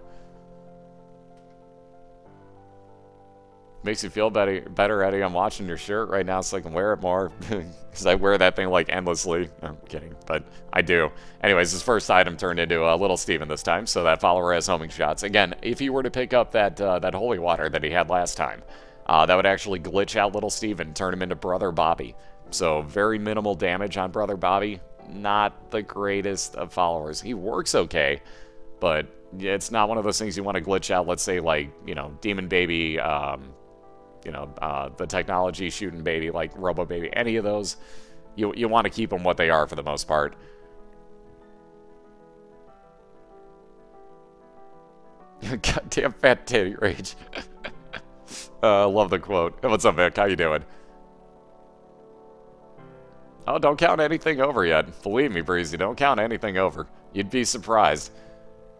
Makes you feel better, Eddie. I'm watching your shirt right now so I can wear it more. Because I wear that thing, like, endlessly. I'm kidding, but I do. Anyways, his first item turned into Little Steven this time, so that follower has homing shots. Again, if he were to pick up that holy water that he had last time, that would actually glitch out Little Steven, turn him into Brother Bobby. So, very minimal damage on Brother Bobby. Not the greatest of followers. He works okay, but it's not one of those things you want to glitch out. Let's say, like, you know, Demon Baby, you know, the technology shooting baby, like Robo Baby, any of those, you want to keep them what they are for the most part. Goddamn fat titty rage. Love the quote. What's up, Vic? How you doing? Oh, don't count anything over yet. Believe me, Breezy, don't count anything over. You'd be surprised.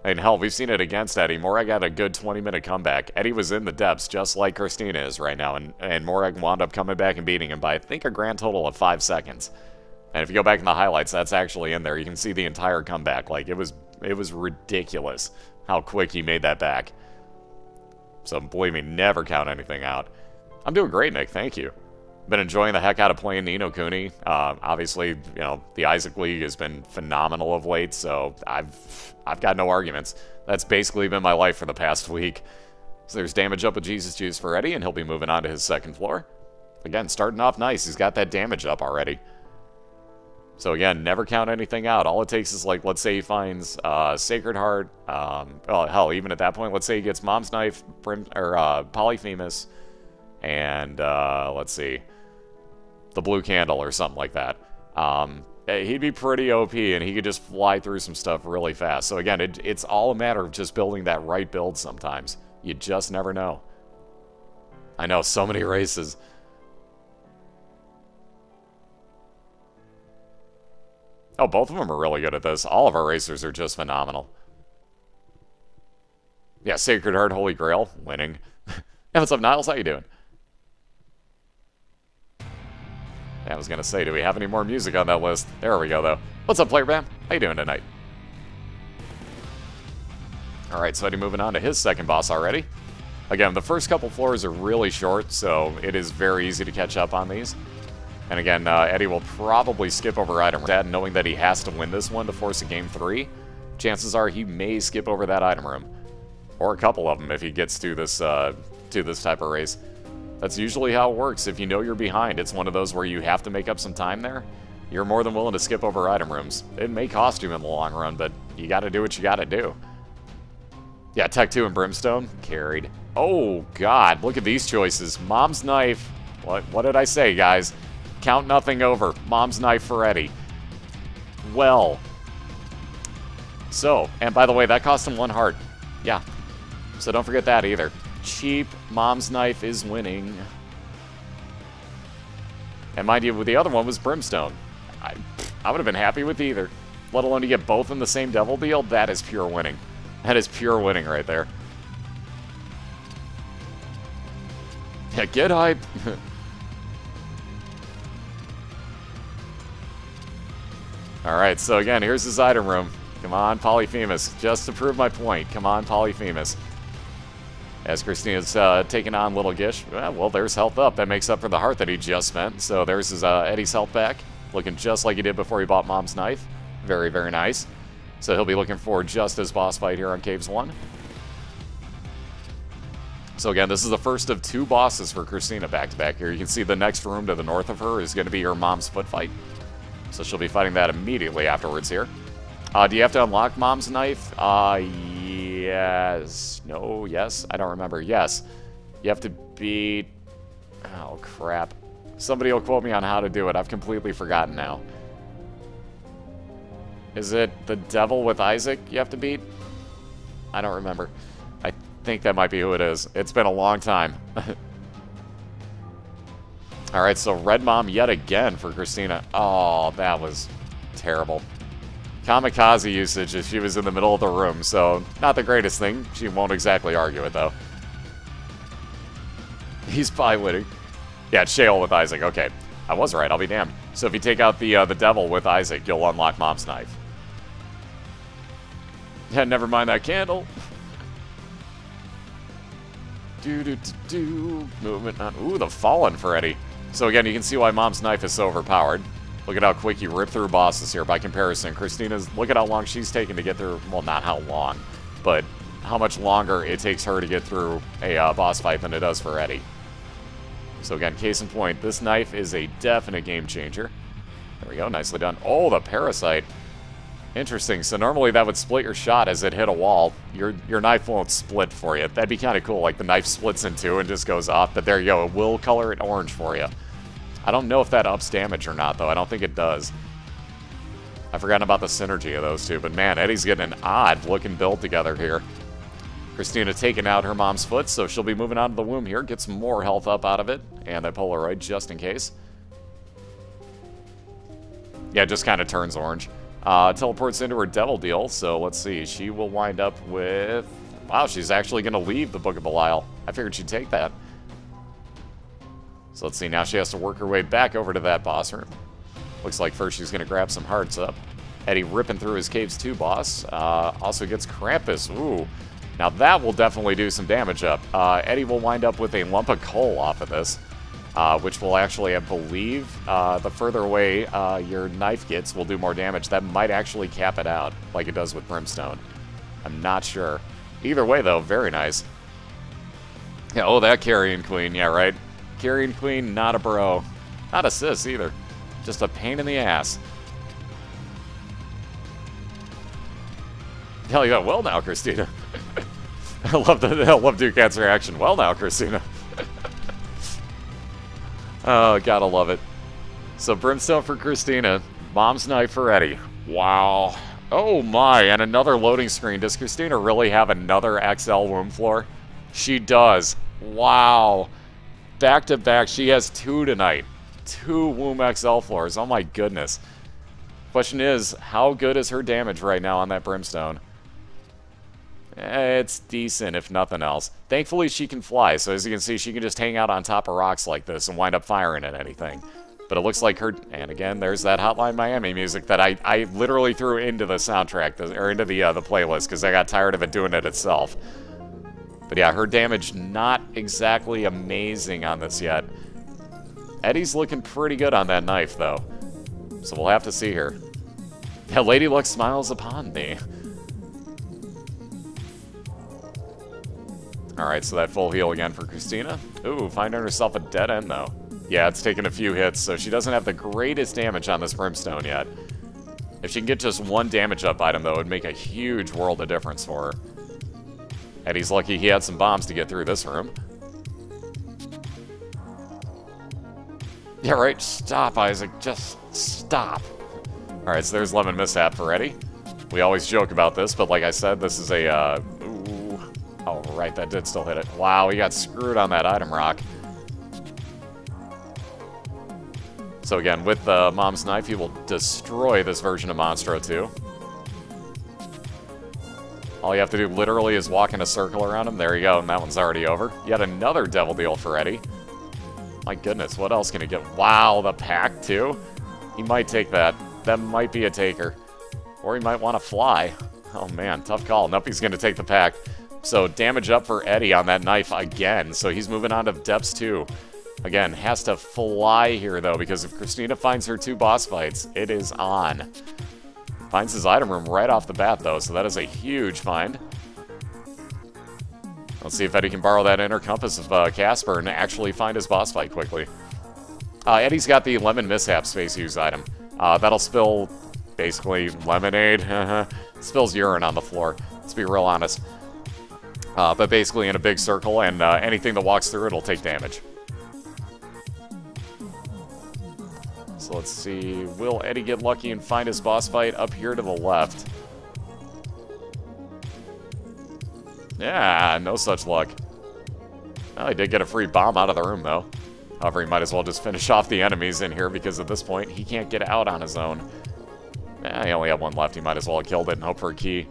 I mean, hell, we've seen it against Eddie. Morag got a good 20-minute comeback. Eddie was in the depths, just like Christina is right now, and Morag wound up coming back and beating him by, I think, a grand total of 5 seconds. And if you go back in the highlights, that's actually in there. You can see the entire comeback. Like, it was ridiculous how quick he made that back. So, believe me, never count anything out. I'm doing great, Nick. Thank you. Been enjoying the heck out of playing Ni no Kuni. Obviously, you know, the Isaac League has been phenomenal of late, so I've got no arguments. That's basically been my life for the past week. So there's damage up with Jesus Juice for Eddie, and he'll be moving on to his second floor. Again, starting off nice. He's got that damage up already. So again, never count anything out. All it takes is, like, let's say he finds Sacred Heart. Well, hell, even at that point, let's say he gets Mom's Knife, Polyphemus, and let's see, the Blue Candle or something like that. He'd be pretty OP, and he could just fly through some stuff really fast. So again, it's all a matter of just building that right build sometimes. You just never know. I know, so many races. Oh, both of them are really good at this. All of our racers are just phenomenal. Yeah, Sacred Heart, Holy Grail, winning. Hey, what's up, Niles? How you doing? Yeah, I was going to say, do we have any more music on that list? There we go, though. What's up, Player Bam? How you doing tonight? Alright, so Eddie moving on to his second boss already. Again, the first couple floors are really short, so it is very easy to catch up on these. And again, Eddie will probably skip over item room, knowing that he has to win this one to force a game 3. Chances are he may skip over that item room. Or a couple of them if he gets to this type of race. That's usually how it works. If you know you're behind, it's one of those where you have to make up some time there. You're more than willing to skip over item rooms. It may cost you in the long run, but you gotta do what you gotta do. Yeah, Tech 2 and Brimstone, carried. Oh, God, look at these choices. Mom's Knife. What did I say, guys? Count nothing over. Mom's Knife for Eddie. Well. So, and by the way, that cost him 1 heart. Yeah. So don't forget that either. Cheap. Mom's Knife is winning. And mind you, the other one was Brimstone. I would have been happy with either. Let alone to get both in the same devil deal. That is pure winning. That is pure winning right there. Yeah, get hype. Alright, so again, here's his item room. Come on, Polyphemus. Just to prove my point. Come on, Polyphemus. As Christina's taking on Little Gish. Well, there's health up. That makes up for the heart that he just spent. So there's his Eddie's health back. Looking just like he did before he bought Mom's Knife. Very, very nice. So he'll be looking for just his boss fight here on Caves 1. So again, this is the first of 2 bosses for Christina back-to-back here. You can see the next room to the north of her is going to be her Mom's foot fight. So she'll be fighting that immediately afterwards here. Do you have to unlock Mom's Knife? Yes. No, yes? I don't remember. Yes. You have to beat... Oh, crap. Somebody will quote me on how to do it. I've completely forgotten now. Is it the devil with Isaac you have to beat? I don't remember. I think that might be who it is. It's been a long time. Alright, so Red Mom yet again for Christina. Oh, that was terrible. Kamikaze usage if she was in the middle of the room, so not the greatest thing. She won't exactly argue it, though. He's pie winning. Yeah, it's Shale with Isaac. Okay, I was right. I'll be damned. So if you take out the devil with Isaac, you'll unlock Mom's Knife. Yeah, never mind that candle. Movement on. Ooh, the Fallen for Eddie. So again, you can see why Mom's Knife is so overpowered. Look at how quick you rip through bosses here by comparison. Christina's, look at how long she's taken to get through, well, not how long, but how much longer it takes her to get through a boss fight than it does for Eddie. So again, case in point, this knife is a definite game changer. There we go, nicely done. Oh, the Parasite. Interesting. So normally that would split your shot as it hit a wall. Your knife won't split for you. That'd be kind of cool. Like the knife splits in 2 and just goes off. But there you go. It will color it orange for you. I don't know if that ups damage or not, though. I don't think it does. I've forgotten about the synergy of those two. But man, Eddie's getting an odd-looking build together here. Christina taking out her mom's foot, so she'll be moving out of the womb here. Get some more health up out of it. And that Polaroid just in case. Yeah, it just kind of turns orange. Teleports into her devil deal, so let's see. She will wind up with... Wow, she's actually going to leave the Book of Belial. I figured she'd take that. So let's see. Now she has to work her way back over to that boss room. Looks like first she's going to grab some hearts up. Eddie ripping through his Caves 2 boss. Also gets Krampus. Ooh. Now that will definitely do some damage up. Eddie will wind up with a lump of coal off of this, which will actually, I believe, the further away your knife gets will do more damage. That might actually cap it out, like it does with Brimstone. I'm not sure. Either way, though, very nice. Yeah, oh, that Carrion Queen, yeah, right. Carrion Queen, not a bro. Not a sis, either. Just a pain in the ass. Hell yeah, well now, Christina. I love Duke Cat's reaction. Well now, Christina. Oh, gotta love it. So Brimstone for Christina. Mom's Knife for Eddie. Wow. Oh my, and another loading screen. Does Christina really have another XL womb floor? She does. Wow. Back to back, she has 2 tonight. 2 womb XL floors. Oh my goodness. Question is, how good is her damage right now on that Brimstone? It's decent, if nothing else. Thankfully, she can fly, so as you can see, she can just hang out on top of rocks like this and wind up firing at anything. But it looks like her... And again, there's that Hotline Miami music that I literally threw into the soundtrack, or into the playlist, because I got tired of it doing it itself. But yeah, her damage not exactly amazing on this yet. Eddie's looking pretty good on that knife, though. So we'll have to see here. Yeah, Lady Luck smiles upon me. Alright, so that full heal again for Christina. Ooh, finding herself a dead end, though. Yeah, it's taken a few hits, so she doesn't have the greatest damage on this Brimstone yet. If she can get just 1 damage up item, though, it would make a huge world of difference for her. Eddie's lucky he had some bombs to get through this room. Yeah, right? Stop, Isaac. Just stop. Alright, so there's Lemon Mishap for Eddie. We always joke about this, but like I said, this is a, Oh, right, that did still hit it. Wow, he got screwed on that item rock. So again, with Mom's Knife, he will destroy this version of Monstro too. All you have to do literally is walk in a circle around him. There you go, and that one's already over. Yet another Devil Deal for Eddie. My goodness, what else can he get? Wow, the pack too? He might take that. That might be a taker. Or he might want to fly. Oh man, tough call. Nope, he's going to take the pack. So damage up for Eddie on that knife again. So he's moving on to depths 2. Again, has to fly here though, because if Christina finds her 2 boss fights, it is on. Finds his item room right off the bat though, so that is a huge find. Let's see if Eddie can borrow that inner compass of Casper and actually find his boss fight quickly. Eddie's got the Lemon Mishap Space Use item. That'll spill, basically, lemonade. Spills urine on the floor, let's be real honest. But basically in a big circle, and anything that walks through it will take damage. So let's see, will Eddie get lucky and find his boss fight up here to the left? Yeah, no such luck. Well, he did get a free bomb out of the room, though. However, he might as well just finish off the enemies in here, because at this point, he can't get out on his own. He only had 1 left. He might as well have killed it and hope for a key.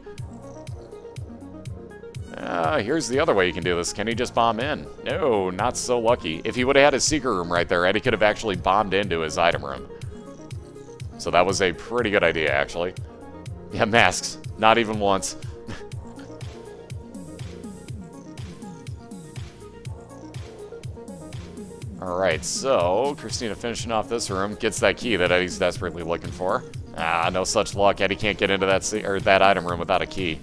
Here's the other way you can do this. Can he just bomb in? No, not so lucky. If he would have had his secret room right there, Eddie could have actually bombed into his item room. So that was a pretty good idea, actually. Yeah, masks. Not even once. Alright, so Christina finishing off this room, gets that key that Eddie's desperately looking for. No such luck. Eddie can't get into that item room without a key.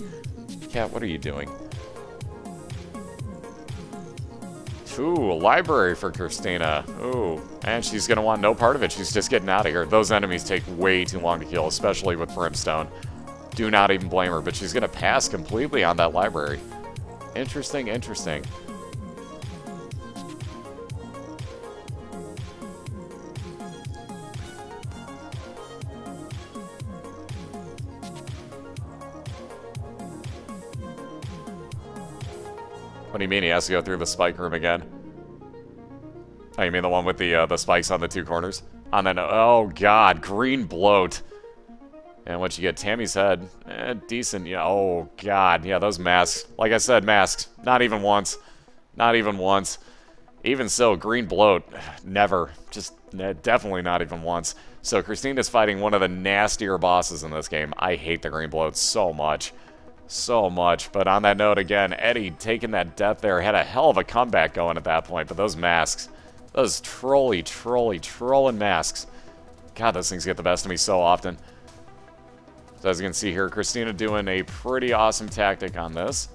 Cat, what are you doing? Ooh, a library for Christina. Ooh, and she's going to want no part of it. She's just getting out of here. Those enemies take way too long to kill, especially with Brimstone. Do not even blame her, but she's going to pass completely on that library. Interesting, interesting. What do you mean he has to go through the spike room again? Oh, you mean the one with the spikes on the 2 corners? On that, oh god, green bloat. And what you get, Tammy's head. Decent, yeah, oh god, yeah, those masks. Like I said, masks. Not even once. Not even once. Even so, green bloat, never. Just, definitely not even once. So Christina's fighting one of the nastier bosses in this game. I hate the green bloat so much. so much. But on that note, again, Eddie taking that death there, had a hell of a comeback going at that point. But those masks, those trolling masks. God, those things get the best of me so often. So as you can see here, Christina doing a pretty awesome tactic on this.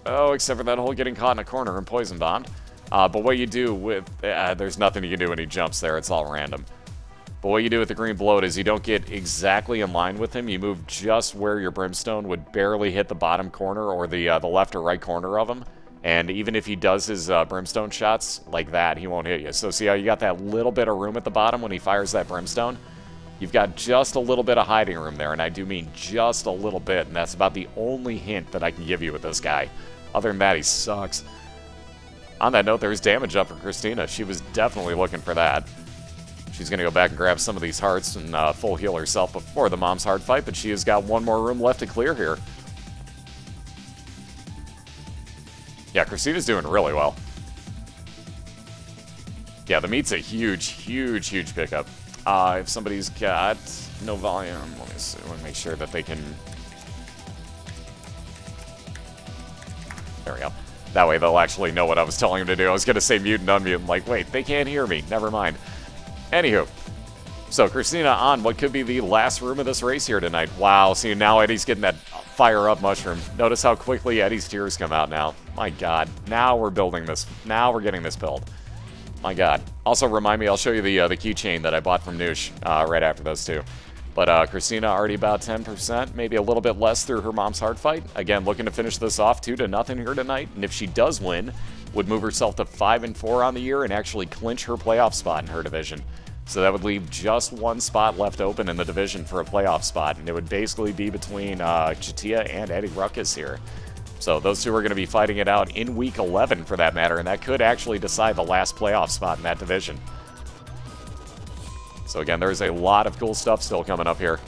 Oh, except for that whole getting caught in a corner and poison bombed. But what you do with... there's nothing you can do when he jumps there. It's all random. But what you do with the green bloat is you don't get exactly in line with him. You move just where your brimstone would barely hit the bottom corner or the left or right corner of him. And even if he does his brimstone shots like that, he won't hit you. So see how you got that little bit of room at the bottom when he fires that brimstone? You've got just a little bit of hiding room there, and I do mean just a little bit, and that's about the only hint that I can give you with this guy. Other than that, he sucks. On that note, there's damage up for Christina. She was definitely looking for that. She's going to go back and grab some of these hearts and full heal herself before the mom's hard fight, but she has got one more room left to clear here. Yeah, Christina's doing really well. Yeah, the meat's a huge pickup. If somebody's got no volume, let me see. Let me make sure that they can... There we go. That way they'll actually know what I was telling them to do. I was going to say mute and unmute. I'm like, wait, they can't hear me. Never mind. Anywho. So, Christina on what could be the last room of this race here tonight. Wow, see, now Eddie's getting that fire-up mushroom. Notice how quickly Eddie's tears come out now. My God. Now we're building this. Now we're getting this build. My God. Also, remind me, I'll show you the keychain that I bought from Noosh right after those two. But Christina already about 10%, maybe a little bit less through her mom's hard fight. Again, looking to finish this off 2-0 here tonight. And if she does win, would move herself to 5-4 on the year and actually clinch her playoff spot in her division. So that would leave just one spot left open in the division for a playoff spot. And it would basically be between ArrTeaSea and EddieRuckus here. So those two are going to be fighting it out in Week 11 for that matter. And that could actually decide the last playoff spot in that division. So again, there's a lot of cool stuff still coming up here.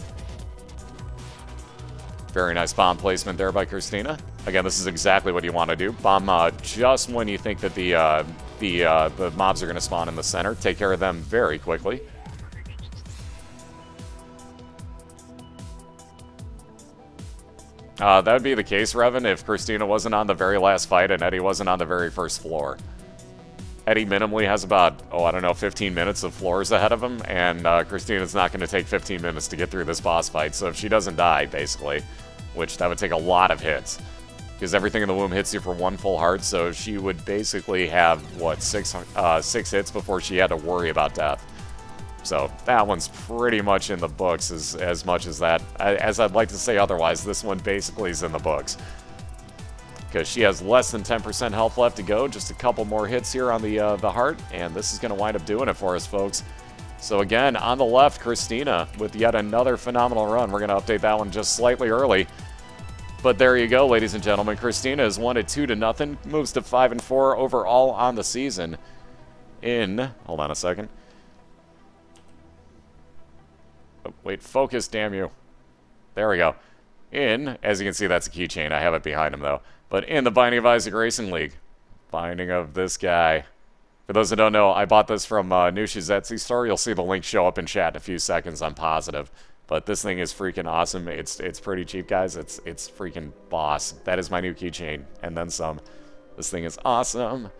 Very nice bomb placement there by Christina. Again, this is exactly what you want to do. Bomb just when you think that the mobs are going to spawn in the center. Take care of them very quickly. That would be the case, Revan, if Christina wasn't on the very last fight and Eddie wasn't on the very first floor. Eddie minimally has about, I don't know, 15 minutes of floors ahead of him, and Christina's not going to take 15 minutes to get through this boss fight. So if she doesn't die, basically, which that would take a lot of hits, because everything in the womb hits you for one full heart, so she would basically have, what, six hits before she had to worry about death. So that one's pretty much in the books as much as that. As I'd like to say otherwise, this one basically is in the books. Because she has less than 10% health left to go. Just a couple more hits here on the heart, and this is going to wind up doing it for us, folks. So again, on the left, Christina with yet another phenomenal run. We're going to update that one just slightly early. But there you go, ladies and gentlemen. Christina has won it 2-0, moves to 5-4 overall on the season. Hold on a second. Oh, wait, focus, damn you. There we go. As you can see, that's a keychain. I have it behind him, though. But in the Binding of Isaac Racing League. Binding of this guy. For those that don't know, I bought this from Noosh's Etsy store. You'll see the link show up in chat in a few seconds, I'm positive. But this thing is freaking awesome. It's pretty cheap, guys. It's freaking boss. That is my new keychain. And then some. This thing is awesome.